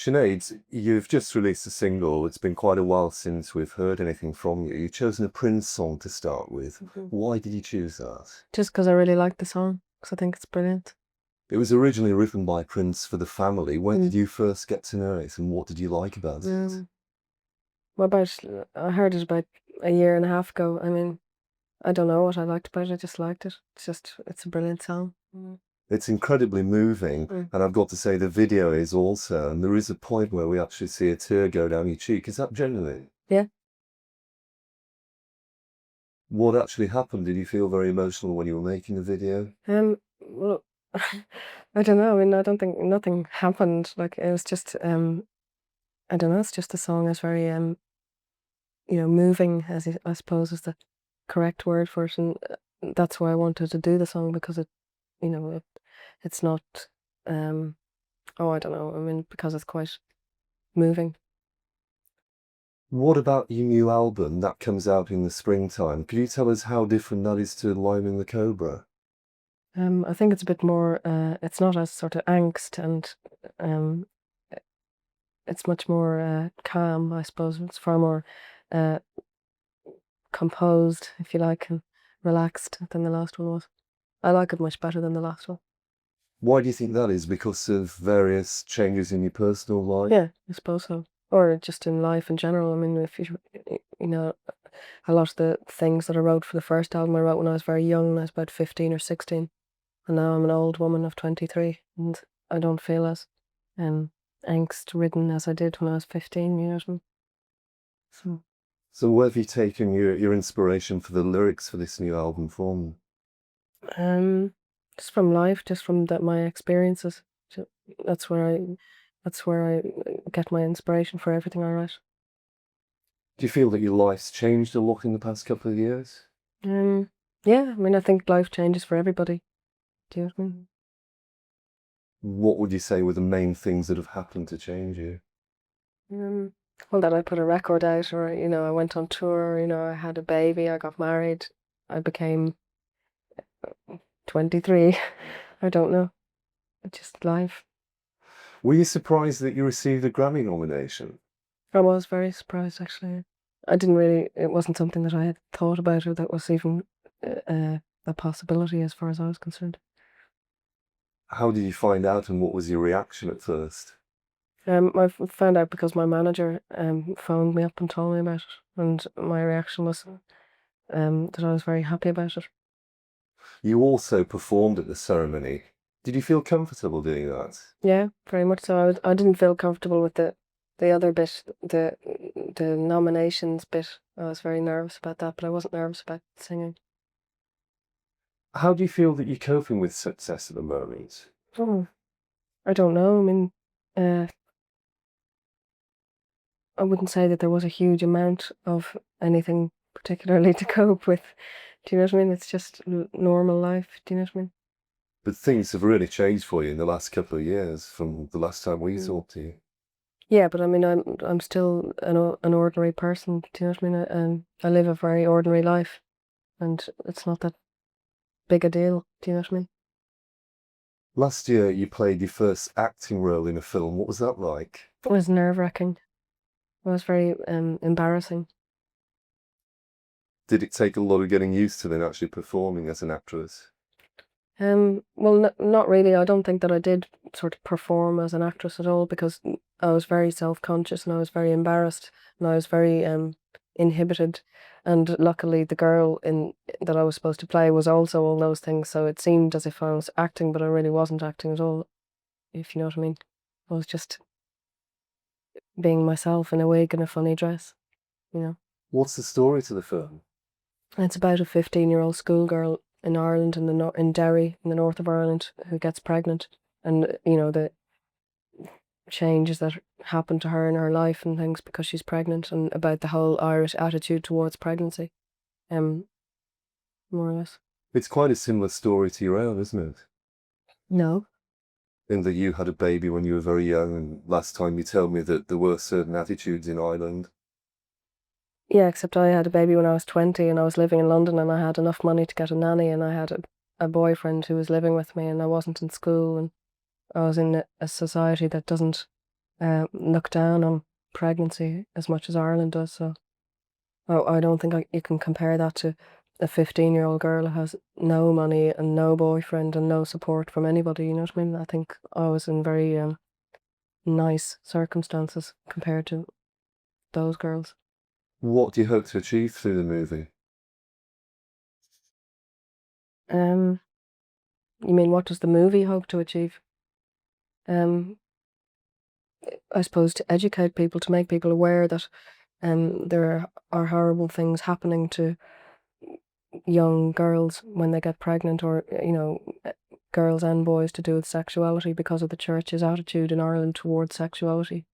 Sinead, you've just released a single. It's been quite a while since we've heard anything from you. You've chosen a Prince song to start with. Why did you choose that? Just because I really like the song, because I think it's brilliant. It was originally written by Prince for the family. When did Mm. you first get to know it, and what did you like about it? What about, I heard it about a year and a half ago. I mean, I don't know what I liked about it, I just liked it. It's a brilliant song. It's incredibly moving, Mm. and I've got to say the video is also, and there is a point where we actually see a tear go down your cheek. Is that genuine? Yeah. What actually happened? Did you feel very emotional when you were making the video? Well, I don't know. I mean, I don't think nothing happened. Like, it was just, I don't know, it's just the song is very, moving, I suppose is the correct word for it. And that's why I wanted to do the song, because it's not, oh, I don't know. I mean, because it's quite moving. What about your new album that comes out in the springtime? Could you tell us how different that is to Liming the Cobra? I think it's a bit more, it's not as sort of angst, and um, it's much more calm, I suppose. It's far more uh, composed, if you like, and relaxed than the last one was. I like it much better than the last one. Why do you think that is? Because of various changes in your personal life? Yeah, I suppose so. Or just in life in general. I mean, if you know, a lot of the things that I wrote for the first album I wrote when I was very young, I was about 15 or 16. And now I'm an old woman of 23, and I don't feel as angst-ridden as I did when I was 15, you know what I mean? So, So where have you taken your inspiration for the lyrics for this new album from? um, just from life, just from my experiences. So that's where I get my inspiration for everything I write. Do you feel that your life's changed a lot in the past couple of years? Um, yeah, I mean, I think life changes for everybody. Do you know what I mean? What would you say were the main things that have happened to change you? Um, well, that I put a record out, or I went on tour, I had a baby, I got married, I became 23. I don't know. It's just life. Were you surprised that you received a Grammy nomination? I was very surprised, actually. It wasn't something that I had thought about, or that was even a possibility as far as I was concerned. How did you find out, and what was your reaction at first? I found out because my manager phoned me up and told me about it, and my reaction was that I was very happy about it. You also performed at the ceremony. Did you feel comfortable doing that? Yeah, very much so. I didn't feel comfortable with the other bit, the nominations bit. I was very nervous about that, but I wasn't nervous about singing. How do you feel that you're coping with success at the moment? Oh, I don't know. I mean, uh, I wouldn't say that there was a huge amount of anything particularly to cope with. Do you know what I mean? It's just normal life. Do you know what I mean? But things have really changed for you in the last couple of years from the last time we talked to you. Yeah, but I mean, I'm still an ordinary person. Do you know what I mean? And I live a very ordinary life, and it's not that big a deal. Do you know what I mean? Last year, you played your first acting role in a film. What was that like? It was nerve-wracking. It was very embarrassing. Did it take a lot of getting used to then actually performing as an actress? Well, not really. I don't think that I did sort of perform as an actress at all, because I was very self-conscious, and I was very embarrassed, and I was very inhibited. And luckily, the girl in that I was supposed to play was also all those things, so it seemed as if I was acting, but I really wasn't acting at all, if you know what I mean. I was just being myself in a wig and a funny dress, you know. What's the story to the film? And it's about a 15-year-old schoolgirl in Ireland, in Derry, in the north of Ireland, who gets pregnant, and the changes that happen to her in her life and things because she's pregnant, and about the whole Irish attitude towards pregnancy, more or less. It's quite a similar story to your own, isn't it? No. In that you had a baby when you were very young, and last time you told me that there were certain attitudes in Ireland. Yeah, except I had a baby when I was 20, and I was living in London, and I had enough money to get a nanny, and I had a boyfriend who was living with me, and I wasn't in school, and I was in a society that doesn't look down on pregnancy as much as Ireland does. So I don't think you can compare that to a 15-year-old girl who has no money and no boyfriend and no support from anybody. You know what I mean? I think I was in very nice circumstances compared to those girls. What do you hope to achieve through the movie? You mean what does the movie hope to achieve? Um, I suppose to educate people, to make people aware that there are horrible things happening to young girls when they get pregnant, or girls and boys, to do with sexuality because of the church's attitude in Ireland towards sexuality,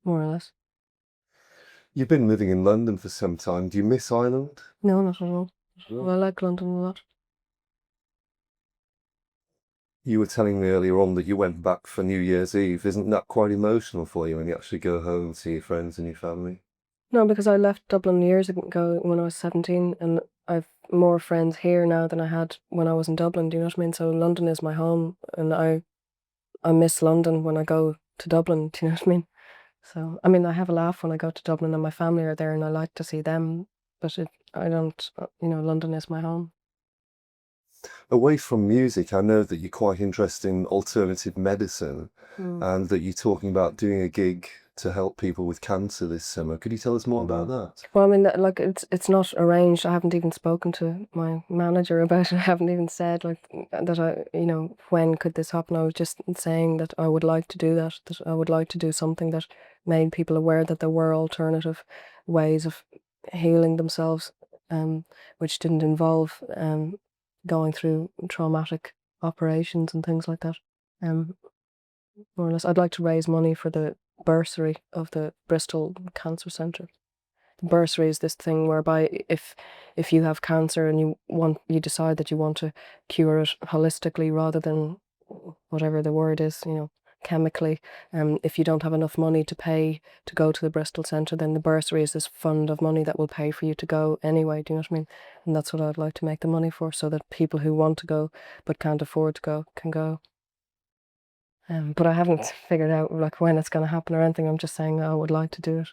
more or less. You've been living in London for some time. Do you miss Ireland? No, not at all. No. Well, I like London a lot. You were telling me earlier on that you went back for New Year's Eve. Isn't that quite emotional for you when you actually go home and see your friends and your family? No, because I left Dublin years ago when I was 17, and I've more friends here now than I had when I was in Dublin. Do you know what I mean? So London is my home, and I miss London when I go to Dublin. Do you know what I mean? So I mean, I have a laugh when I go to Dublin and my family are there, and I like to see them. But I don't. London is my home. Away from music, I know that you're quite interested in alternative medicine and that you're talking about doing a gig to help people with cancer this summer. Could you tell us more about that? Well, I mean, like it's not arranged. I haven't even spoken to my manager about it. I haven't even said like that. When could this happen? I was just saying that I would like to do that. That I would like to do something that made people aware that there were alternative ways of healing themselves, which didn't involve going through traumatic operations and things like that. More or less, I'd like to raise money for the bursary of the Bristol Cancer Centre. The bursary is this thing whereby if you have cancer and you decide that you want to cure it holistically rather than whatever the word is, chemically, if you don't have enough money to pay to go to the Bristol Centre, then the bursary is this fund of money that will pay for you to go anyway. Do you know what I mean? And that's what I'd like to make the money for, so that people who want to go but can't afford to go can go. But I haven't figured out like when it's going to happen or anything. I'm just saying I would like to do it.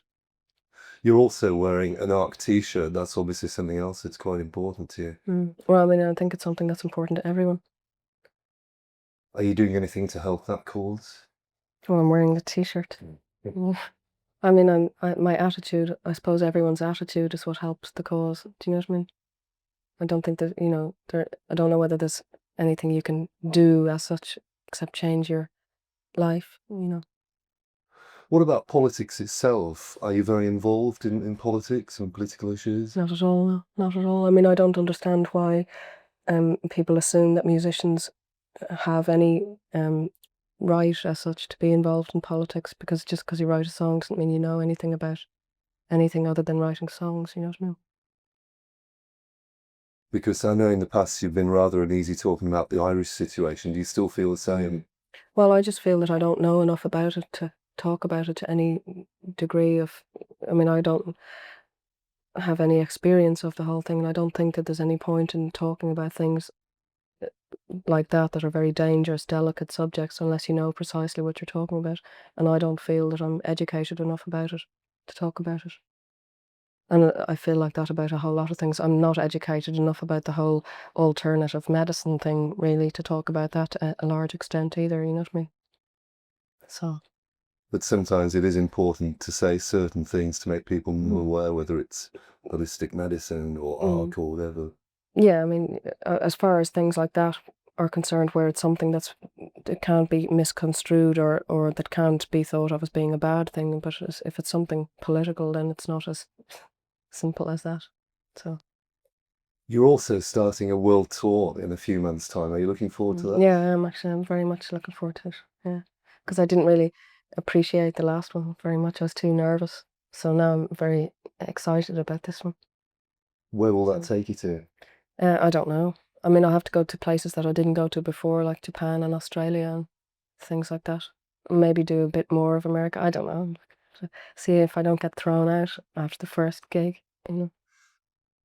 You're also wearing an ARC t-shirt. That's obviously something else that's quite important to you. Well, I mean, I think it's something that's important to everyone. Are you doing anything to help that cause? Well, I'm wearing the t-shirt. I mean, my attitude, I suppose everyone's attitude is what helps the cause. Do you know what I mean? I don't think that, I don't know whether there's anything you can do as such except change your life. What about politics itself? Are you very involved in politics and political issues? Not at all, no, not at all. I mean, I don't understand why people assume that musicians have any right as such to be involved in politics, because just because you write a song doesn't mean you know anything about anything other than writing songs. You know what I mean? Because I know in the past you've been rather uneasy talking about the Irish situation. Do you still feel the same? Well, I just feel that I don't know enough about it to talk about it to any degree of. I mean, I don't have any experience of the whole thing, and I don't think that there's any point in talking about things like that are very dangerous, delicate subjects, unless you know precisely what you're talking about. And I don't feel that I'm educated enough about it to talk about it. And I feel like that about a whole lot of things. I'm not educated enough about the whole alternative medicine thing, really, to talk about that to a large extent either, you know what I mean? So, But sometimes it is important to say certain things to make people more aware, whether it's holistic medicine or ARC or whatever. yeah, I mean, as far as things like that are concerned, where it's something that can't be misconstrued or that can't be thought of as being a bad thing, but if it's something political, then it's not as simple as that. So, You're also starting a world tour in a few months' time. Are you looking forward to that? yeah, I'm very much looking forward to it. Yeah, because I didn't really appreciate the last one very much. I was too nervous. So now I'm very excited about this one. Where will that take you to? I don't know. I mean, I'll have to go to places that I didn't go to before, like Japan and Australia and things like that. Maybe do a bit more of America. I don't know. See if I don't get thrown out after the first gig.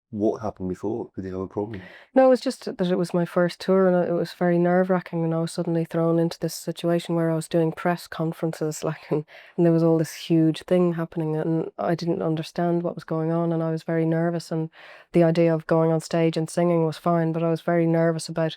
What happened before? Did you have a problem? No, it was just that it was my first tour, and it was very nerve-wracking, and I was suddenly thrown into this situation where I was doing press conferences, like, and there was all this huge thing happening, and I didn't understand what was going on, and I was very nervous, and the idea of going on stage and singing was fine, but I was very nervous about,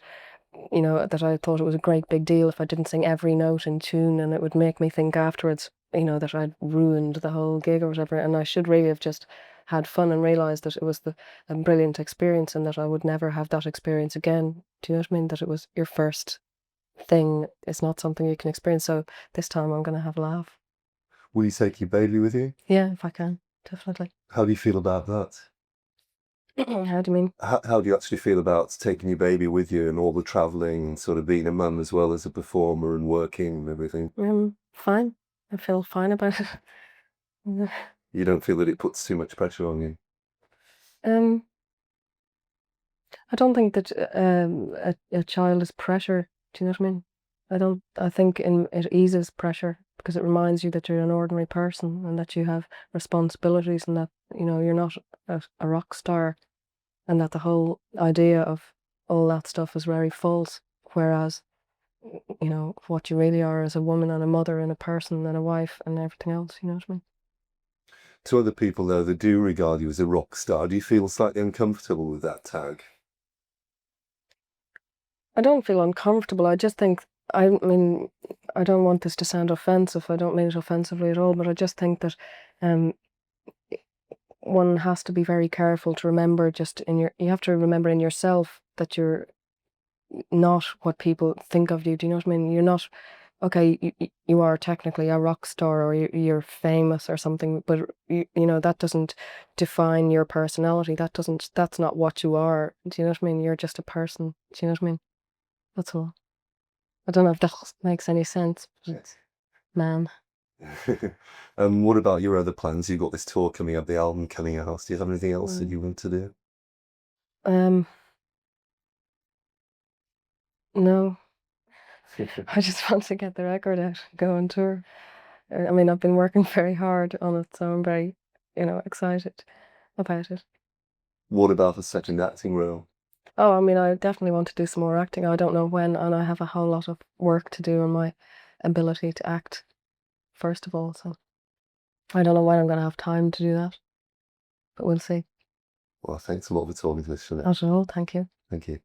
that I thought it was a great big deal if I didn't sing every note in tune, and it would make me think afterwards, that I'd ruined the whole gig or whatever, and I should really have just had fun and realized that it was a brilliant experience and that I would never have that experience again. Do you know what I mean? That it was your first thing. It's not something you can experience. So this time I'm going to have a laugh. Will you take your baby with you? Yeah, if I can, definitely. How do you feel about that? How do you mean? How do you actually feel about taking your baby with you and all the traveling and sort of being a mum as well as a performer and working and everything? Fine. I feel fine about it. You don't feel that it puts too much pressure on you? um, I don't think that a child is pressure. Do you know what I mean? I think it eases pressure because it reminds you that you're an ordinary person and that you have responsibilities and that, you're not a rock star and that the whole idea of all that stuff is very false. Whereas, what you really are as a woman and a mother and a person and a wife and everything else, you know what I mean? To other people, though, that do regard you as a rock star, do you feel slightly uncomfortable with that tag? I don't feel uncomfortable. I just think, I mean, I don't want this to sound offensive. I don't mean it offensively at all, but I just think that um, one has to be very careful to remember you have to remember in yourself that you're not what people think of you. Do you know what I mean? You're not, okay, you are technically a rock star or you're famous or something, but that doesn't define your personality. That's not what you are. Do you know what I mean? You're just a person. Do you know what I mean? That's all. I don't know if that makes any sense, Yes. man. What about your other plans? You've got this tour coming up, the album coming out. Do you have anything else that you want to do? Um, no, I just want to get the record out, go on tour. I mean, I've been working very hard on it, so I'm very, excited about it. What about a second acting role? Oh, I mean, I definitely want to do some more acting. I don't know when, and I have a whole lot of work to do on my ability to act, first of all, so I don't know when I'm going to have time to do that, but we'll see. Well, thanks a lot for talking to us, Sinead. Not at all, thank you. Thank you.